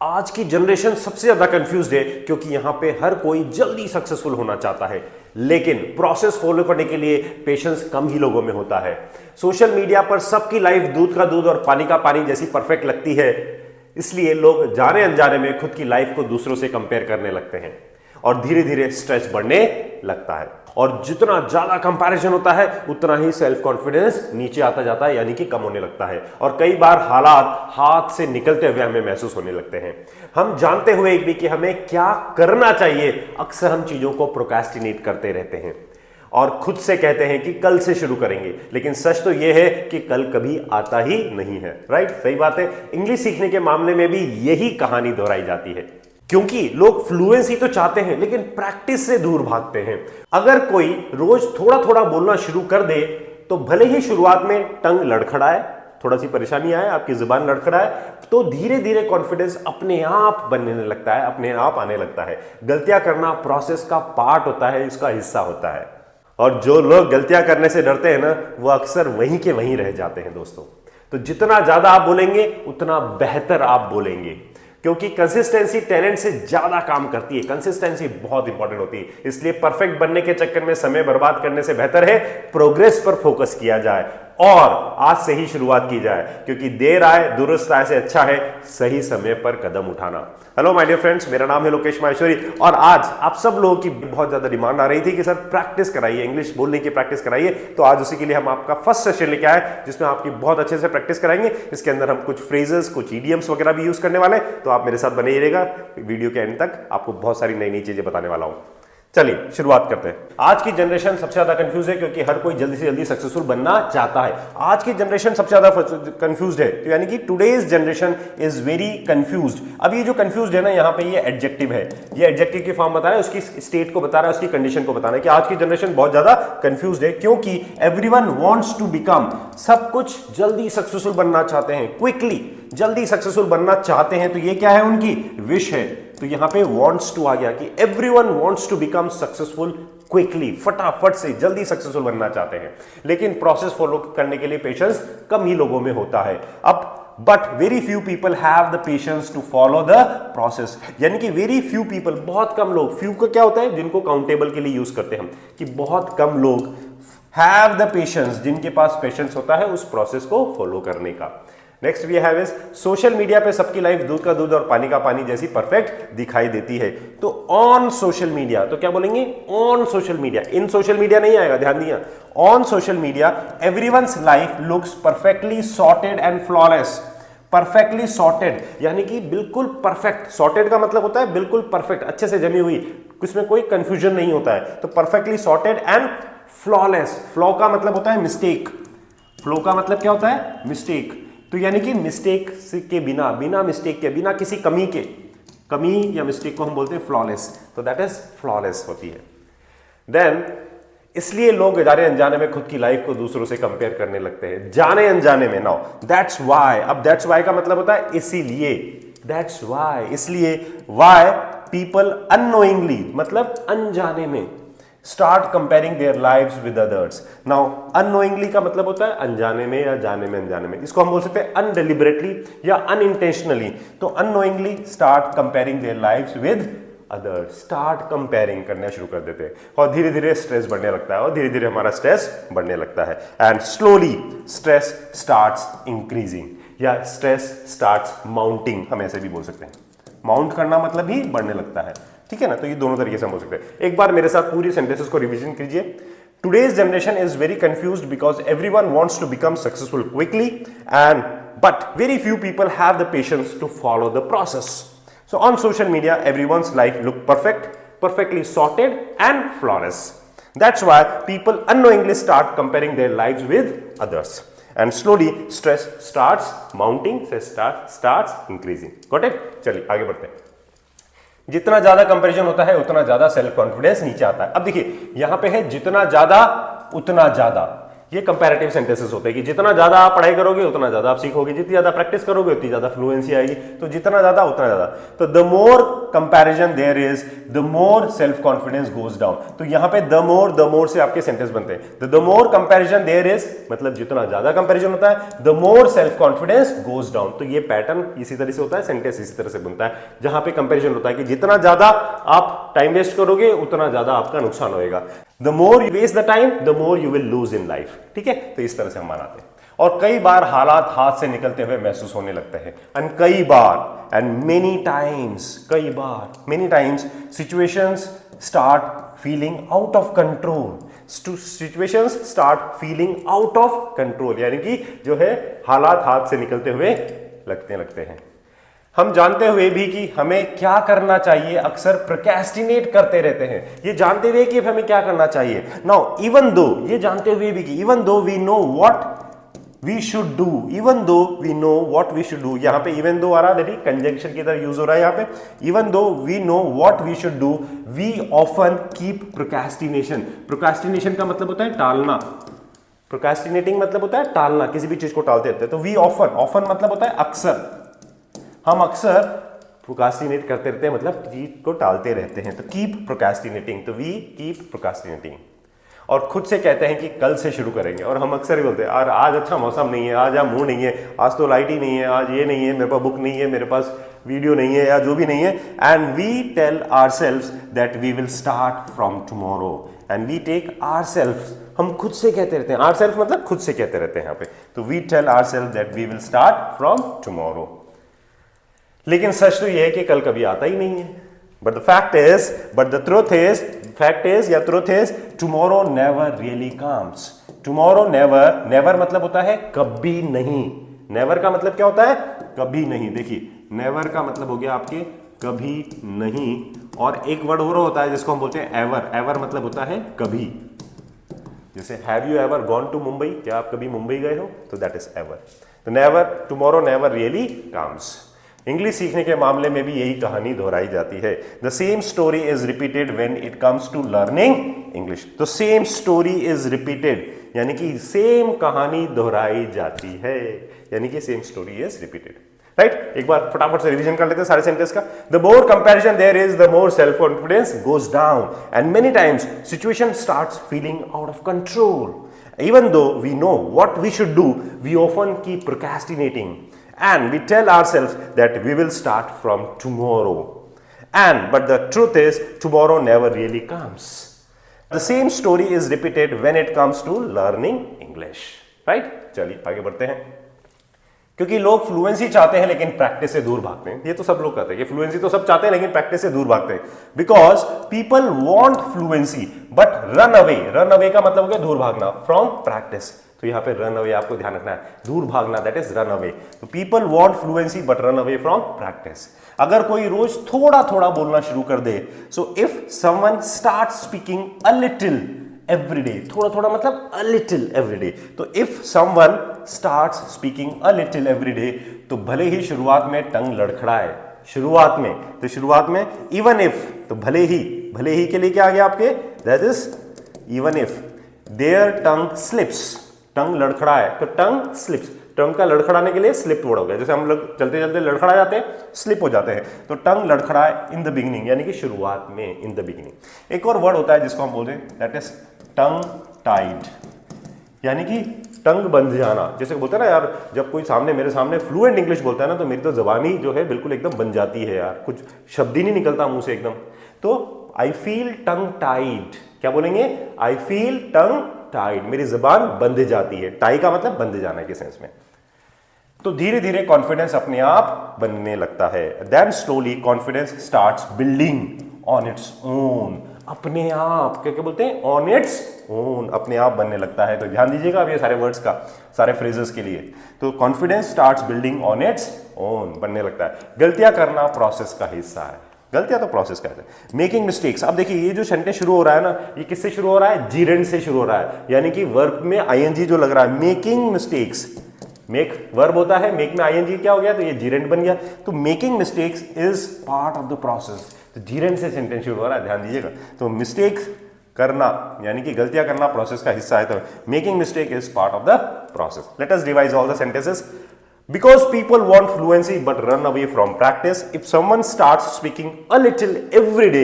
आज की जनरेशन सबसे ज्यादा कंफ्यूज्ड है क्योंकि यहां पे हर कोई जल्दी सक्सेसफुल होना चाहता है, लेकिन प्रोसेस फॉलो करने के लिए पेशेंस कम ही लोगों में होता है। सोशल मीडिया पर सबकी लाइफ दूध का दूध और पानी का पानी जैसी परफेक्ट लगती है, इसलिए लोग जाने अनजाने में खुद की लाइफ को दूसरों से कंपेयर करने लगते हैं और धीरे धीरे स्ट्रेस बढ़ने लगता है। और जितना ज्यादा कंपैरिजन होता है उतना ही सेल्फ कॉन्फिडेंस नीचे आता जाता है, यानी कि कम होने लगता है। और कई बार हालात हाथ से निकलते हुए हमें महसूस होने लगते हैं। हम जानते हुए भी कि हमें क्या करना चाहिए, अक्सर हम चीजों को प्रोक्रेस्टिनेट करते रहते हैं और खुद से कहते हैं कि कल से शुरू करेंगे, लेकिन सच तो यह है कि कल कभी आता ही नहीं है। राइट, सही बात है। इंग्लिश सीखने के मामले में भी यही कहानी दोहराई जाती है, क्योंकि लोग फ्लुएंसी तो चाहते हैं लेकिन प्रैक्टिस से दूर भागते हैं। अगर कोई रोज थोड़ा थोड़ा बोलना शुरू कर दे तो भले ही शुरुआत में टंग लड़खड़ाए, थोड़ा सी परेशानी आए, आपकी जुबान लड़खड़ाए, तो धीरे धीरे कॉन्फिडेंस अपने आप बनने लगता है, अपने आप आने लगता है। गलतियां करना प्रोसेस का पार्ट होता है, इसका हिस्सा होता है। और जो लोग गलतियां करने से डरते हैं ना, वो अक्सर वहीं के वहीं रह जाते हैं दोस्तों। तो जितना ज्यादा आप बोलेंगे उतना बेहतर आप बोलेंगे, क्योंकि कंसिस्टेंसी टैलेंट से ज्यादा काम करती है। कंसिस्टेंसी बहुत इंपॉर्टेंट होती है, इसलिए परफेक्ट बनने के चक्कर में समय बर्बाद करने से बेहतर है प्रोग्रेस पर फोकस किया जाए और आज से ही शुरुआत की जाए, क्योंकि देर आए दुरुस्त आए से अच्छा है सही समय पर कदम उठाना। हेलो माय डियर फ्रेंड्स, मेरा नाम है लोकेश माहेश्वरी और आज आप सब लोगों की बहुत ज्यादा डिमांड आ रही थी कि सर प्रैक्टिस कराइए, इंग्लिश बोलने की प्रैक्टिस कराइए। तो आज उसी के लिए हम आपका फर्स्ट सेशन लेके आए जिसमें आपकी बहुत अच्छे से प्रैक्टिस कराएंगे। इसके अंदर हम कुछ फ्रेजेस, कुछ इडियम्स वगैरह भी यूज करने वाले हैं, तो आप मेरे साथ बने रहिएगा। वीडियो के एंड तक आपको बहुत सारी नई नई चीजें बताने वाला हूं। चलिए शुरुआत करते हैं। आज की जनरेशन सबसे ज्यादा कंफ्यूज है क्योंकि हर कोई जल्दी से जल्दी सक्सेसफुल बनना चाहता है। आज की जनरेशन सबसे ज्यादा कंफ्यूज है, तो यानी कि today's generation is very confused. अब ये जो कंफ्यूज है ना, यहाँ पे ये एडजेक्टिव है, ये एडजेक्टिव की फॉर्म बता रहा है, उसकी स्टेट को बता रहा है, उसकी कंडीशन को बता रहा है कि आज की जनरेशन बहुत ज्यादा कंफ्यूज है क्योंकि एवरीवन वांट्स टू बिकम, सब कुछ जल्दी सक्सेसफुल बनना चाहते हैं, क्विकली जल्दी सक्सेसफुल बनना चाहते हैं। तो ये क्या है, उनकी विश है। तो यहां पे wants to आ गया कि everyone wants to become successful quickly, फटाफट से जल्दी सक्सेसफुल बनना चाहते हैं, लेकिन प्रोसेस फॉलो करने के लिए पेशेंस कम ही लोगों में होता है। अब but very few people have the patience to follow the process, यानी कि वेरी फ्यू पीपल, बहुत कम लोग, फ्यू का क्या होता है, जिनको काउंटेबल के लिए यूज करते हैं हम, कि बहुत कम लोग हैव द पेशेंस, जिनके पास पेशेंस होता है उस प्रोसेस को फॉलो करने का। Next we have is social media पे सबकी लाइफ दूध का दूध और पानी का पानी जैसी परफेक्ट दिखाई देती है। तो ऑन सोशल मीडिया, तो क्या बोलेंगे, on social media, in social media नहीं आएगा, ध्यान दिया। On social media everyone's life looks perfectly sorted and flawless. Perfectly sorted यानी कि बिल्कुल परफेक्ट, सॉर्टेड का मतलब होता है बिल्कुल परफेक्ट, अच्छे से जमी हुई, उसमें कोई कंफ्यूजन नहीं होता है। तो perfectly sorted and flawless, flaw का मतलब होता है मिस्टेक, फ्लो का मतलब क्या होता है, मिस्टेक। तो यानी कि मिस्टेक के बिना, बिना मिस्टेक के, बिना किसी कमी के, कमी या मिस्टेक को हम बोलते हैं फ्लॉलेस। तो दैट इज फ्लॉलेस होती है। देन इसलिए लोग जाने अनजाने में खुद की लाइफ को दूसरों से कंपेयर करने लगते हैं, जाने अनजाने में। नाउ दैट्स व्हाई, अब दैट्स व्हाई का मतलब होता है इसीलिए, दैट्स व्हाई, इसलिए, व्हाई पीपल अननोइंगली मतलब अनजाने में start comparing their lives with others. Now unknowingly का मतलब होता है अनजाने में या जाने में अनजाने में, इसको हम बोल सकते हैं अनडेलिबरेटली या अनइंटेंशनली। तो unknowingly start comparing their lives with others, start comparing करना शुरू कर देते हैं और धीरे धीरे स्ट्रेस बढ़ने लगता है और धीरे धीरे हमारा स्ट्रेस बढ़ने लगता है। And slowly stress starts increasing या स्ट्रेस स्टार्ट्स माउंटिंग, हम ऐसे भी बोल सकते हैं। माउंट करना मतलब ही बढ़ने लगता है, ठीक है ना। तो ये दोनों तरीके से हम बोल सकते हैं। एक बार मेरे साथ पूरी सेंटेंसेस को रिवीजन कीजिए। Today's generation is very confused because everyone wants to become successful quickly and but very few people have the patience to follow the process. So on social media everyone's life look perfect, perfectly sorted and flawless. That's why people unknowingly start comparing their lives with others. And slowly stress starts mounting, stress starts increasing. Got it? चलिए आगे बढ़ते हैं। जितना ज्यादा comparison होता है उतना ज्यादा सेल्फ कॉन्फिडेंस नीचे आता है। अब देखिए यहां पे है जितना ज्यादा उतना ज्यादा, ये कंपैरेटिव सेंटेंसेस होते हैं कि जितना ज्यादा आप पढ़ाई करोगे उतना ज्यादा आप सीखोगे, जितनी ज्यादा प्रैक्टिस करोगे उतनी ज्यादा फ्लुएंसी आएगी, तो जितना ज्यादा उतना ज्यादा। तो the more comparison there is the more self confidence goes down. तो यहां पे द मोर से आपके सेंटेंस बनते हैं। तो the more comparison there is मतलब जितना ज्यादा कंपैरिजन होता है the more self confidence goes down. तो ये पैटर्न इसी तरह से होता है, सेंटेंस इसी तरह से बनता है जहां पे कंपैरिजन होता है कि जितना ज्यादा आप टाइम वेस्ट करोगे उतना ज्यादा आपका नुकसान होएगा। The more you waste the time the more you will lose in life. ठीक है, तो इस तरह से हम मनाते हैं। और कई बार हालात हाथ से निकलते हुए महसूस होने लगते हैं। एंड कई बार एंड मेनी टाइम्स, कई बार many times situations start feeling out of control. Situations start feeling out of control, यानी कि जो है हालात हाथ से निकलते हुए लगते हैं। हम जानते हुए भी कि हमें क्या करना चाहिए अक्सर प्रोक्रेस्टिनेट करते रहते हैं। ये जानते हुए कि हमें क्या करना चाहिए, नाउ इवन दो, ये जानते हुए भी कि even though we know what we should do, even though we know what we should do. यहां पे इवन दो आ रहा है, देखिए कंजंक्शन की तरह यूज हो रहा है यहां पे। Even though we know what we should do we often keep procrastination. Procrastination का मतलब होता है टालना, प्रोक्रेस्टिनेटिंग मतलब होता है टालना, किसी भी चीज को टालते रहते हैं। तो वी ऑफन मतलब होता है अक्सर, हम अक्सर प्रोक्रेस्टिनेट करते रहते हैं, मतलब चीज को टालते रहते हैं। तो कीप प्रोक्रेस्टिनेटिंग, तो वी कीप प्रोक्रेस्टिनेटिंग। और खुद से कहते हैं कि कल से शुरू करेंगे, और हम अक्सर ही बोलते हैं यार आज अच्छा मौसम नहीं है, आज यहाँ मूड नहीं है, आज तो लाइट ही नहीं है, आज ये नहीं है, मेरे पास बुक नहीं है, मेरे पास वीडियो नहीं है, या जो भी नहीं है। And we tell ourselves that we will start from tomorrow and we take ourselves, हम खुद से कहते रहते हैं, आवरसेल्फ मतलब खुद से कहते रहते हैं यहाँ पे। तो we tell ourselves that we will start from tomorrow. लेकिन सच तो यह है कि कल कभी आता ही नहीं है। बट द फैक्ट इज या truth is tomorrow never really comes. Tomorrow never मतलब होता है कभी नहीं। नेवर का मतलब क्या होता है, कभी नहीं। देखिए नेवर का मतलब हो गया आपके कभी नहीं, और एक वर्ड और होता है जिसको हम बोलते हैं एवर। एवर मतलब होता है कभी। जैसे have you ever gone to Mumbai, क्या आप कभी मुंबई गए हो, तो दैट इज एवर। तो never, tomorrow never really comes. English सीखने के मामले में भी यही कहानी दोहराई जाती है। The same story is repeated when it comes to learning English. तो सेम स्टोरी इज रिपीटेड, यानी कि सेम कहानी दोहराई जाती है, यानी कि same story is repeated. Right, एक बार फटाफट से रिवीजन कर लेते हैं सारे सेंटेंस का। The more comparison there is the more self confidence goes down and many times situation starts feeling out of control. Even though we know what we should do, we often keep procrastinating. And we tell ourselves that we will start from tomorrow. But the truth is, tomorrow never really comes. The same story is repeated when it comes to learning English. Right? चलिए आगे बढ़ते हैं। क्योंकि लोग fluency चाहते हैं लेकिन practice से दूर भागते हैं। ये तो सब लोग कहते हैं कि फ्लुएंसी तो सब चाहते हैं लेकिन प्रैक्टिस से दूर भागते हैं। Because people want fluency but run away. Run away का मतलब हो गया दूर भागना फ्रॉम प्रैक्टिस। तो यहाँ पे रन अवे आपको ध्यान रखना है, दूर भागना, दैट इज रन अवे। तो people want fluency but run away from practice. अगर कोई रोज थोड़ा थोड़ा बोलना शुरू कर दे, so if someone start speaking a little every day, थोड़ा थोड़ा मतलब a little every day, तो if someone starts speaking a little every day, तो भले ही शुरुआत में टंग लड़खड़ाए, शुरुआत में even if, तो भले ही के लिए क्या आ गया आपके, that is even if their tongue slips, टंग लड़खड़ाए, तो टंग slips, टंग का लड़खड़ाने के लिए स्लिप वर्ड हो गया। जैसे हम लोग चलते चलते लड़खड़ा जाते हैं, स्लिप हो जाते हैं, तो टंग लड़खड़ाए इन द बिगिनिंग, यानी कि शुरुआत में, इन द बिगिनिंग। एक और वर्ड होता है जिसको हम बोलते हैं, दैट इज टंग टाइड, यानी कि टंग बंध जाना। जैसे बोलते हैं ना यार, जब कोई मेरे सामने फ्लुएंट इंग्लिश बोलता है ना, तो मेरी तो जबानी जो है बिल्कुल एकदम बन जाती है यार, कुछ शब्द ही नहीं निकलता मुंह से एकदम। तो आई फील टंग टाइड, क्या बोलेंगे, आई फील टंग टाइड, मेरी जबान बंध जाती है। टाई का मतलब बंध जाना के सेंस में। तो धीरे धीरे कॉन्फिडेंस अपने आप बनने लगता है। Then slowly confidence starts building on its own, अपने आप, क्या क्या बोलते हैं, ऑन इट्स ओन, अपने आप बनने लगता है। तो ध्यान दीजिएगा अब ये सारे वर्ड्स का, सारे फ्रेजेस के लिए। तो confidence starts building on its own, बनने लगता है। गलतियां करना प्रोसेस का हिस्सा है, गलतियां तो प्रोसेस का है। मेकिंग मिस्टेक्स, अब देखिए ये जो सेंटेंस शुरू हो रहा है ना, ये किससे शुरू हो रहा है, जीरेंड से शुरू हो रहा है, यानी कि वर्ब में आईएनजी जो लग रहा है, मेकिंग मिस्टेक्स, मेक वर्ब होता है, मेक में आईएनजी क्या हो गया, तो ये जीरेंड बन गया। तो making mistakes is part of the process, तो जीरेंड से सेंटेंस शुरू हो रहा है, ध्यान दीजिएगा। तो मिस्टेक्स करना यानी कि गलतियां करना प्रोसेस का हिस्सा है, तो making mistake is part of the process. Let us revise all the sentences. Because people want fluency but run away from practice, if someone starts speaking a little every day,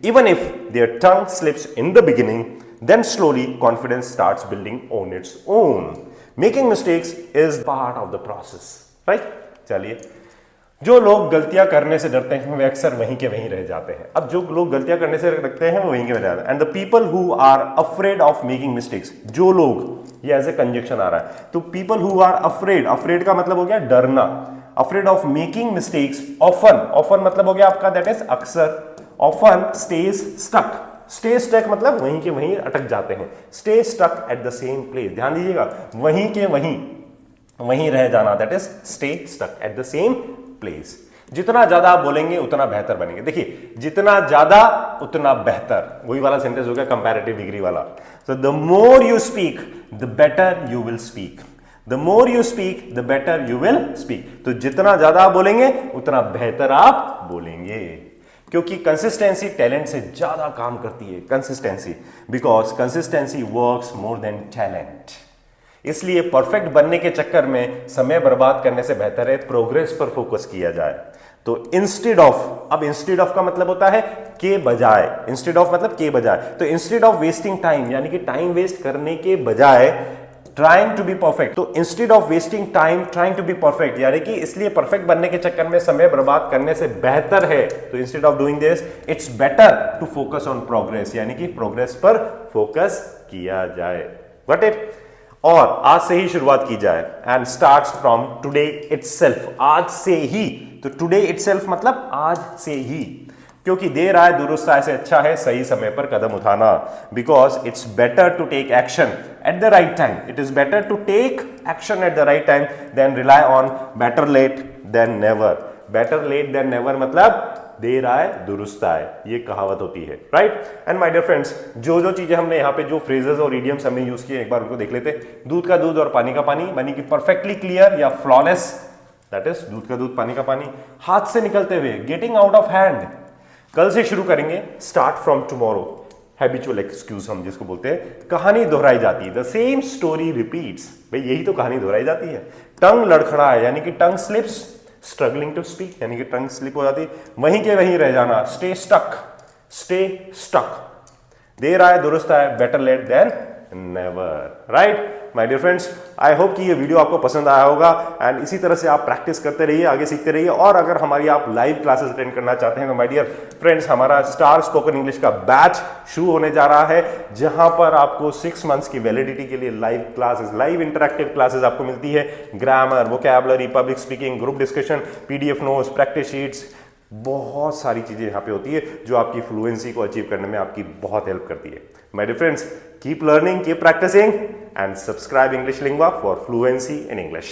even if their tongue slips in the beginning, then slowly confidence starts building on its own. Making mistakes is part of the process, right? चलिए, जो लोग गलतियां करने से डरते हैं वे अक्सर वहीं के वहीं रह जाते हैं। अब जो लोग गलतियां करने से डरते हैं वो वहीं के वहीं रह जाते हैं। And the people who are afraid of making mistakes, जो लोग, ये एज ए कंजक्शन आ रहा है, तो people who are afraid, afraid का मतलब हो गया डरना, afraid of making mistakes, often, often मतलब हो गया आपका दैट इज अक्सर, often stage stuck, stay stuck मतलब वहीं के वहीं अटक जाते हैं, stay stuck at the same place, ध्यान दीजिएगा, वहीं के वहीं रह जाना, that is stay stuck at the same place. जितना ज्यादा आप बोलेंगे उतना बेहतर बनेंगे। देखिए, जितना ज्यादा उतना बेहतर, वही वाला सेंटेंस हो गया कंपैरेटिव डिग्री वाला। So the more you speak the better you will speak, the more you speak the better you will speak. तो जितना ज्यादा आप बोलेंगे उतना बेहतर आप बोलेंगे, क्योंकि कंसिस्टेंसी टैलेंट से ज्यादा काम करती है, consistency, because consistency works more than talent. इसलिए परफेक्ट बनने के चक्कर में समय बर्बाद करने से बेहतर है प्रोग्रेस पर फोकस किया जाए। तो इंस्टेड ऑफ, अब इंस्टेड ऑफ का मतलब होता है के बजाय, इंस्टेड ऑफ मतलब के बजाय, तो इंस्टेड ऑफ वेस्टिंग टाइम यानी कि टाइम वेस्ट करने के बजाय ट्राइंग टू बी परफेक्ट, तो instead of wasting time trying to be perfect, यानी कि इसलिए परफेक्ट बनने के चक्कर में समय बर्बाद करने से बेहतर है, तो instead of doing this it's better to focus on progress, यानी कि प्रोग्रेस पर फोकस किया जाए। Got it? और आज से ही शुरुआत की जाए, and starts from today itself, आज से ही। तो टुडे इटसेल्फ मतलब आज से ही, क्योंकि देर आए दुरुस्त आए से अच्छा है सही समय पर कदम उठाना, because it's better to take action at the right time, it is better to take action at the right time than rely on better late than never. Better late than never मतलब देर आए दुरुस्त आए, ये कहावत होती है, right? And my dear friends, जो चीजें हमने यहाँ पे, जो फ्रेजेस और इडियम्स हमने यूज किए, एक बार उनको देख लेते। दूध का दूध और पानी का पानी, यानी कि परफेक्टली क्लियर या फ्लॉलेस, दैट इज दूध का दूध पानी का पानी। हाथ से निकलते हुए, गेटिंग आउट ऑफ हैंड, कल से शुरू करेंगे, start from tomorrow, habitual excuse हम जिसको बोलते हैं। कहानी दोहराई जाती है, द सेम स्टोरी रिपीट्स, भाई यही तो कहानी दोहराई जाती है। टंग लड़खड़ाए यानी कि टंग स्लिप्स, स्ट्रगलिंग टू स्पीक यानी कि टंग स्लिप हो जाती है, वहीं के वहीं रह जाना, स्टे स्टक, स्टे स्टक, देर आए दुरुस्त आए, better late than never, right? My dear friends, I hope कि ये वीडियो आपको पसंद आया होगा, एंड इसी तरह से आप प्रैक्टिस करते रहिए, आगे सीखते रहिए। और अगर हमारी आप लाइव क्लासेस अटेंड करना चाहते हैं तो माय डियर फ्रेंड्स, हमारा स्टार स्पोकन इंग्लिश का बैच शुरू होने जा रहा है, जहां पर आपको 6 मंथ्स की वैलिडिटी के लिए live classes, live interactive classes आपको मिलती है। Grammar, vocabulary, public speaking, group discussion, PDF notes, practice sheets, बहुत सारी चीजें यहाँ पे होती है जो आपकी फ्लुएंसी को अचीव करने में आपकी बहुत हेल्प करती है। My dear friends, keep learning, keep practicing, and subscribe English Lingua for fluency in English.